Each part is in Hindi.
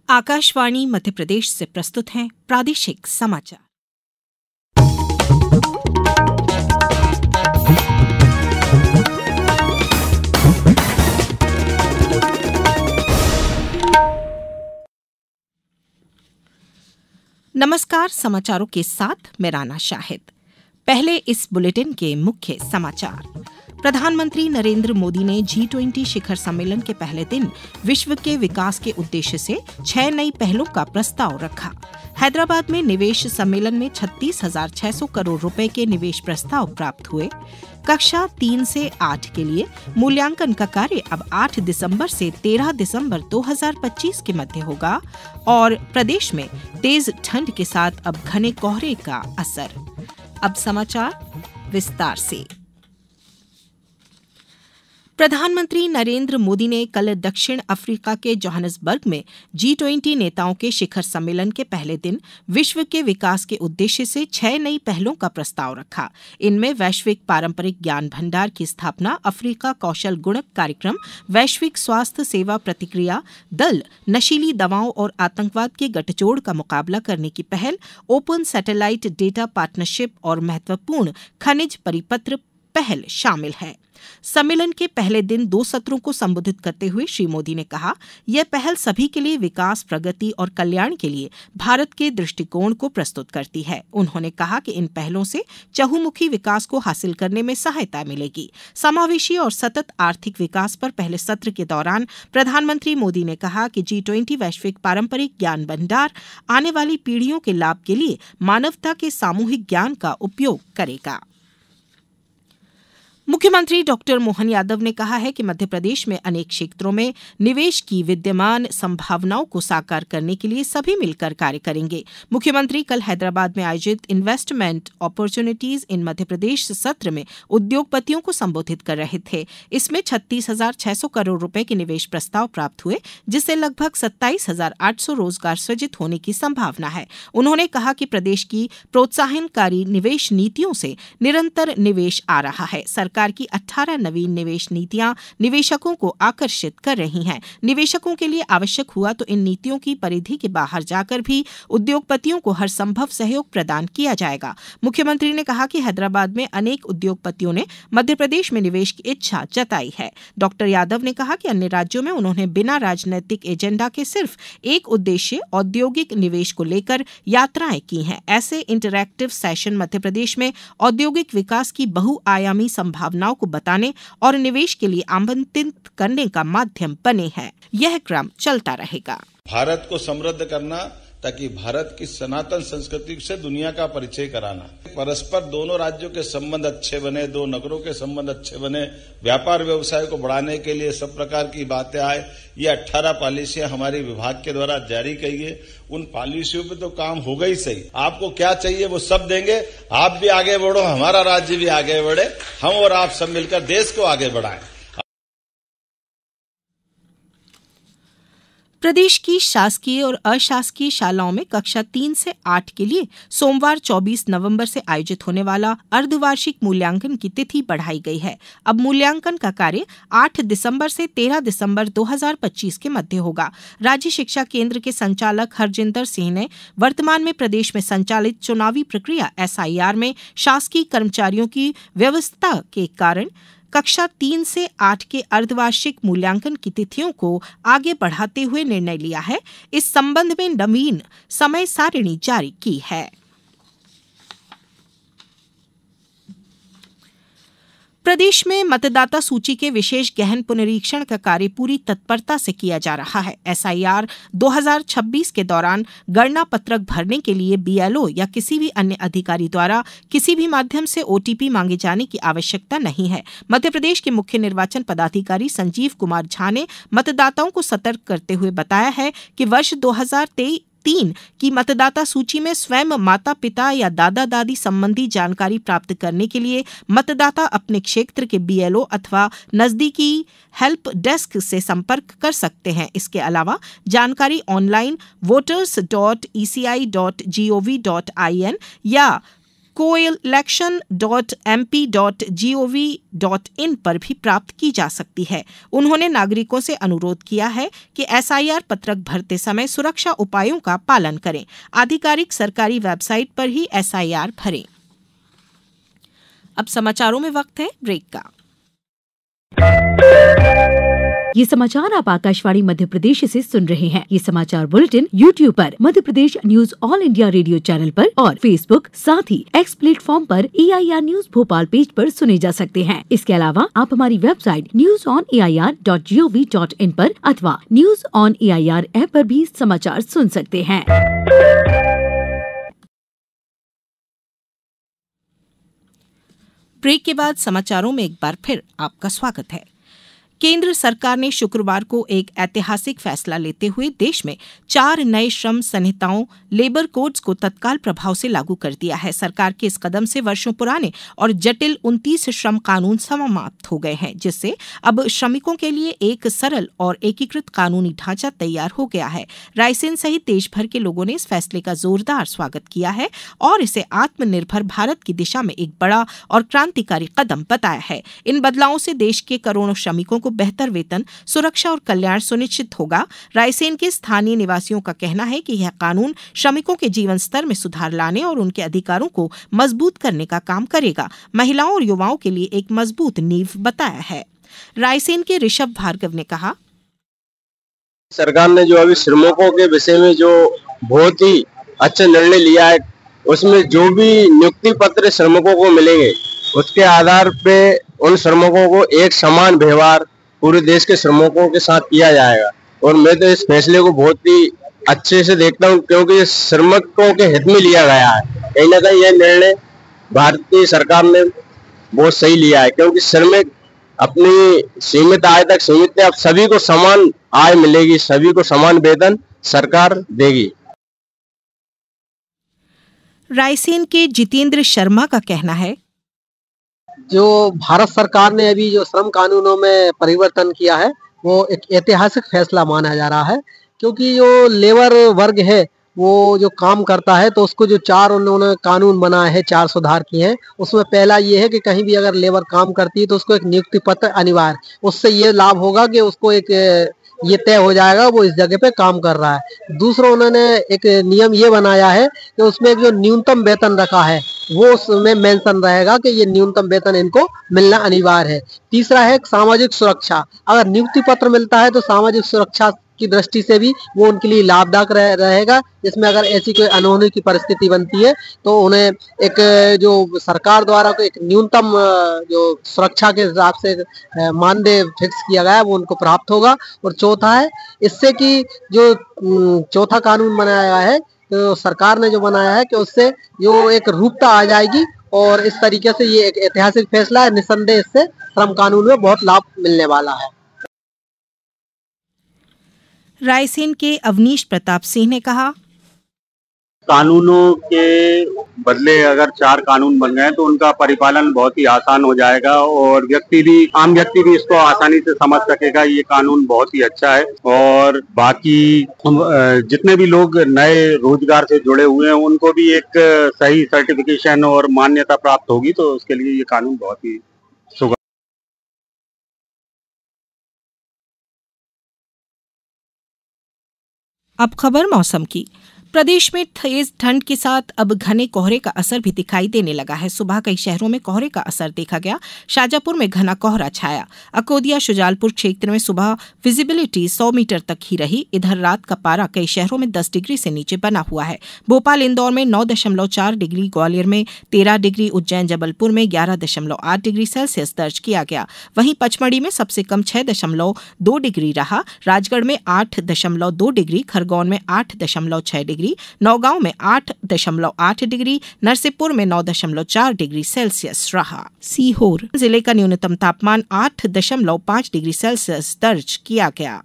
आकाशवाणी मध्य प्रदेश से प्रस्तुत हैं प्रादेशिक समाचार। नमस्कार, समाचारों के साथ मैं राना शाहिद। पहले इस बुलेटिन के मुख्य समाचार। प्रधानमंत्री नरेंद्र मोदी ने G20 शिखर सम्मेलन के पहले दिन विश्व के विकास के उद्देश्य से 6 नई पहलों का प्रस्ताव रखा। हैदराबाद में निवेश सम्मेलन में 36,600 करोड़ रुपए के निवेश प्रस्ताव प्राप्त हुए। कक्षा 3 से 8 के लिए मूल्यांकन का कार्य अब 8 दिसंबर से 13 दिसंबर 2025 के मध्य होगा और प्रदेश में तेज ठंड के साथ अब घने कोहरे का असर। अब समाचार विस्तार से। प्रधानमंत्री नरेंद्र मोदी ने कल दक्षिण अफ्रीका के जोहान्सबर्ग में G20 नेताओं के शिखर सम्मेलन के पहले दिन विश्व के विकास के उद्देश्य से 6 नई पहलों का प्रस्ताव रखा। इनमें वैश्विक पारंपरिक ज्ञान भंडार की स्थापना, अफ्रीका कौशल गुणक कार्यक्रम, वैश्विक स्वास्थ्य सेवा प्रतिक्रिया दल, नशीली दवाओं और आतंकवाद के गठजोड़ का मुकाबला करने की पहल, ओपन सैटेलाइट डेटा पार्टनरशिप और महत्वपूर्ण खनिज परिपत्र पहल शामिल है। सम्मेलन के पहले दिन 2 सत्रों को संबोधित करते हुए श्री मोदी ने कहा, यह पहल सभी के लिए विकास, प्रगति और कल्याण के लिए भारत के दृष्टिकोण को प्रस्तुत करती है। उन्होंने कहा कि इन पहलों से चहुमुखी विकास को हासिल करने में सहायता मिलेगी। समावेशी और सतत आर्थिक विकास पर पहले सत्र के दौरान प्रधानमंत्री मोदी ने कहा कि G20 वैश्विक पारंपरिक ज्ञान भंडार आने वाली पीढ़ियों के लाभ के लिए मानवता के सामूहिक ज्ञान का उपयोग करेगा। मुख्यमंत्री डॉक्टर मोहन यादव ने कहा है कि मध्य प्रदेश में अनेक क्षेत्रों में निवेश की विद्यमान संभावनाओं को साकार करने के लिए सभी मिलकर कार्य करेंगे। मुख्यमंत्री कल हैदराबाद में आयोजित investment opportunities in Madhya Pradesh सत्र में उद्योगपतियों को संबोधित कर रहे थे। इसमें 36,600 करोड़ रुपए के निवेश प्रस्ताव प्राप्त हुए, जिससे लगभग 27,800 रोजगार सृजित होने की संभावना है। उन्होंने कहा कि प्रदेश की प्रोत्साहनकारी निवेश नीतियों से निरंतर निवेश आ रहा है। सरकार की 18 नवीन निवेश नीतियां निवेशकों को आकर्षित कर रही हैं। निवेशकों के लिए आवश्यक हुआ तो इन नीतियों की परिधि के बाहर जाकर भी उद्योगपतियों को हर संभव सहयोग प्रदान किया जाएगा। मुख्यमंत्री ने कहा कि हैदराबाद में अनेक उद्योगपतियों ने मध्य प्रदेश में निवेश की इच्छा जताई है। डॉक्टर यादव ने कहा कि अन्य राज्यों में उन्होंने बिना राजनीतिक एजेंडा के सिर्फ एक उद्देश्य औद्योगिक निवेश को लेकर यात्राएं की हैं। ऐसे इंटरैक्टिव सेशन मध्य प्रदेश में औद्योगिक विकास की बहुआयामी संभावनाओं को बताने और निवेश के लिए आमंत्रित करने का माध्यम बने हैं। यह क्रम चलता रहेगा। भारत को समृद्ध करना ताकि भारत की सनातन संस्कृति से दुनिया का परिचय कराना, परस्पर दोनों राज्यों के संबंध अच्छे बने, 2 नगरों के संबंध अच्छे बने, व्यापार व्यवसाय को बढ़ाने के लिए सब प्रकार की बातें आए। ये 18 पॉलिसियां हमारे विभाग के द्वारा जारी की गई। उन पॉलिसियों पे तो काम होगा ही सही। आपको क्या चाहिए वो सब देंगे। आप भी आगे बढ़ो, हमारा राज्य भी आगे बढ़े, हम और आप सब मिलकर देश को आगे बढ़ाएं। प्रदेश की शासकीय और अशासकीय शालाओं में कक्षा 3 से 8 के लिए सोमवार 24 नवंबर से आयोजित होने वाला अर्धवार्षिक मूल्यांकन की तिथि बढ़ाई गई है। अब मूल्यांकन का कार्य 8 दिसंबर से 13 दिसंबर 2025 के मध्य होगा। राज्य शिक्षा केंद्र के संचालक हरजिंदर सिंह ने वर्तमान में प्रदेश में संचालित चुनावी प्रक्रिया SIR में शासकीय कर्मचारियों की व्यवस्था के कारण कक्षा 3 से 8 के अर्धवार्षिक मूल्यांकन की तिथियों को आगे बढ़ाते हुए निर्णय लिया है। इस संबंध में नवीन समय सारिणी जारी की है। प्रदेश में मतदाता सूची के विशेष गहन पुनरीक्षण का कार्य पूरी तत्परता से किया जा रहा है। SIR 2026 के दौरान गणना पत्रक भरने के लिए BLO या किसी भी अन्य अधिकारी द्वारा किसी भी माध्यम से OTP मांगे जाने की आवश्यकता नहीं है। मध्य प्रदेश के मुख्य निर्वाचन पदाधिकारी संजीव कुमार झा ने मतदाताओं को सतर्क करते हुए बताया है कि वर्ष 2023 की मतदाता सूची में स्वयं माता पिता या दादा दादी संबंधी जानकारी प्राप्त करने के लिए मतदाता अपने क्षेत्र के BLO अथवा नजदीकी हेल्प डेस्क से संपर्क कर सकते हैं। इसके अलावा जानकारी ऑनलाइन voters.eci.gov.in या coelection.mp.gov.in पर भी प्राप्त की जा सकती है। उन्होंने नागरिकों से अनुरोध किया है कि SIR पत्रक भरते समय सुरक्षा उपायों का पालन करें। आधिकारिक सरकारी वेबसाइट पर ही SIR भरें। अब समाचारों में वक्त है ब्रेक का। ये समाचार आप आकाशवाणी मध्य प्रदेश से सुन रहे हैं। ये समाचार बुलेटिन YouTube पर Madhya Pradesh news All India Radio channel पर और Facebook साथ ही X प्लेटफॉर्म पर EIR न्यूज भोपाल पेज पर सुने जा सकते हैं। इसके अलावा आप हमारी वेबसाइट newsonair.gov.in पर अथवा न्यूज ऑन AIR ऐप पर भी समाचार सुन सकते हैं। ब्रेक के बाद समाचारों में एक बार फिर आपका स्वागत है। केंद्र सरकार ने शुक्रवार को एक ऐतिहासिक फैसला लेते हुए देश में 4 नए श्रम संहिताओं लेबर कोड्स को तत्काल प्रभाव से लागू कर दिया है। सरकार के इस कदम से वर्षों पुराने और जटिल 29 श्रम कानून समाप्त हो गए हैं, जिससे अब श्रमिकों के लिए एक सरल और एकीकृत कानूनी ढांचा तैयार हो गया है। रायसेन सहित देश भर के लोगों ने इस फैसले का जोरदार स्वागत किया है और इसे आत्मनिर्भर भारत की दिशा में एक बड़ा और क्रांतिकारी कदम बताया है। इन बदलावों से देश के करोड़ों श्रमिकों को बेहतर वेतन, सुरक्षा और कल्याण सुनिश्चित होगा। रायसेन के स्थानीय निवासियों का कहना है कि यह कानून श्रमिकों के जीवन स्तर में सुधार लाने और उनके अधिकारों को मजबूत करने का काम करेगा। महिलाओं और युवाओं के लिए एक मजबूत नींव बताया है। रायसेन के ऋषभ भार्गव ने कहा, सरकार ने जो अभी श्रमिकों के विषय में जो बहुत ही अच्छा निर्णय लिया है, उसमें जो भी नियुक्ति पत्र श्रमिकों को मिलेंगे उसके आधार पे उन श्रमिकों को एक समान व्यवहार पूरे देश के श्रमिकों के साथ किया जाएगा। और मैं तो इस फैसले को बहुत ही अच्छे से देखता हूं, क्योंकि ये श्रमिकों के हित में लिया गया है। कहीं ना कहीं यह निर्णय भारतीय सरकार ने बहुत सही लिया है, क्योंकि श्रमिक अपनी सीमित आय तक सीमित है। अब सभी को समान आय मिलेगी, सभी को समान वेतन सरकार देगी। रायसेन के जितेंद्र शर्मा का कहना है, जो भारत सरकार ने अभी जो श्रम कानूनों में परिवर्तन किया है वो एक ऐतिहासिक फैसला माना जा रहा है, क्योंकि जो लेबर वर्ग है वो जो काम करता है तो उसको जो 4 उन्होंने कानून बनाए हैं, 4 सुधार किए हैं। उसमें पहला ये है कि कहीं भी अगर लेबर काम करती है तो उसको एक नियुक्ति पत्र अनिवार्य, उससे ये लाभ होगा कि उसको एक ये तय हो जाएगा वो इस जगह पे काम कर रहा है। दूसरा, उन्होंने एक नियम ये बनाया है कि उसमें जो न्यूनतम वेतन रखा है वो उसमें मेंशन रहेगा कि ये न्यूनतम वेतन इनको मिलना अनिवार्य है। तीसरा है सामाजिक सुरक्षा, अगर नियुक्ति पत्र मिलता है तो सामाजिक सुरक्षा की दृष्टि से भी वो उनके लिए लाभदायक रहेगा। इसमें अगर ऐसी कोई अनहोनी की परिस्थिति बनती है तो उन्हें एक जो सरकार द्वारा को एक न्यूनतम जो सुरक्षा के हिसाब से मानदेय फिक्स किया गया है वो उनको प्राप्त होगा। और चौथा है इससे कि जो चौथा कानून बनाया गया है तो सरकार ने जो बनाया है कि उससे जो एक रूपता आ जाएगी। और इस तरीके से ये एक ऐतिहासिक फैसला है। निसंदेह इससे श्रम कानून में बहुत लाभ मिलने वाला है। रायसेन के अवनीश प्रताप सिंह ने कहा, कानूनों के बदले अगर 4 कानून बन गए तो उनका परिपालन बहुत ही आसान हो जाएगा और आम व्यक्ति भी इसको आसानी से समझ सकेगा। ये कानून बहुत ही अच्छा है और बाकी जितने भी लोग नए रोजगार से जुड़े हुए हैं उनको भी एक सही सर्टिफिकेशन और मान्यता प्राप्त होगी, तो उसके लिए ये कानून बहुत ही सुगम। अब खबर मौसम की। प्रदेश में तेज ठंड के साथ अब घने कोहरे का असर भी दिखाई देने लगा है। सुबह कई शहरों में कोहरे का असर देखा गया। शाजापुर में घना कोहरा छाया। अकोदिया शुजालपुर क्षेत्र में सुबह विजिबिलिटी 100 मीटर तक ही रही। इधर रात का पारा कई शहरों में 10 डिग्री से नीचे बना हुआ है। भोपाल इंदौर में 9.4 डिग्री, ग्वालियर में 13 डिग्री, उज्जैन जबलपुर में 11.8 डिग्री सेल्सियस दर्ज किया गया। वहीं पचमढ़ी में सबसे कम 6.2 डिग्री रहा। राजगढ़ में 8.2 डिग्री, खरगोन में 8.6 डिग्री, नौगांव में 8.8 डिग्री, नरसिंहपुर में 9.4 डिग्री सेल्सियस रहा। सीहोर जिले का न्यूनतम तापमान 8.5 डिग्री सेल्सियस दर्ज किया गया।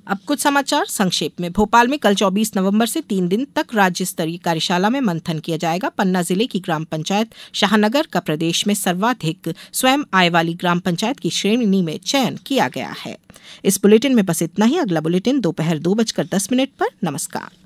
अब कुछ समाचार संक्षेप में। भोपाल में कल 24 नवंबर से 3 दिन तक राज्य स्तरीय कार्यशाला में मंथन किया जाएगा। पन्ना जिले की ग्राम पंचायत शाहनगर का प्रदेश में सर्वाधिक स्वयं आय वाली ग्राम पंचायत की श्रेणी में चयन किया गया है। इस बुलेटिन में बस इतना ही। अगला बुलेटिन दोपहर 2:10 पर। नमस्कार।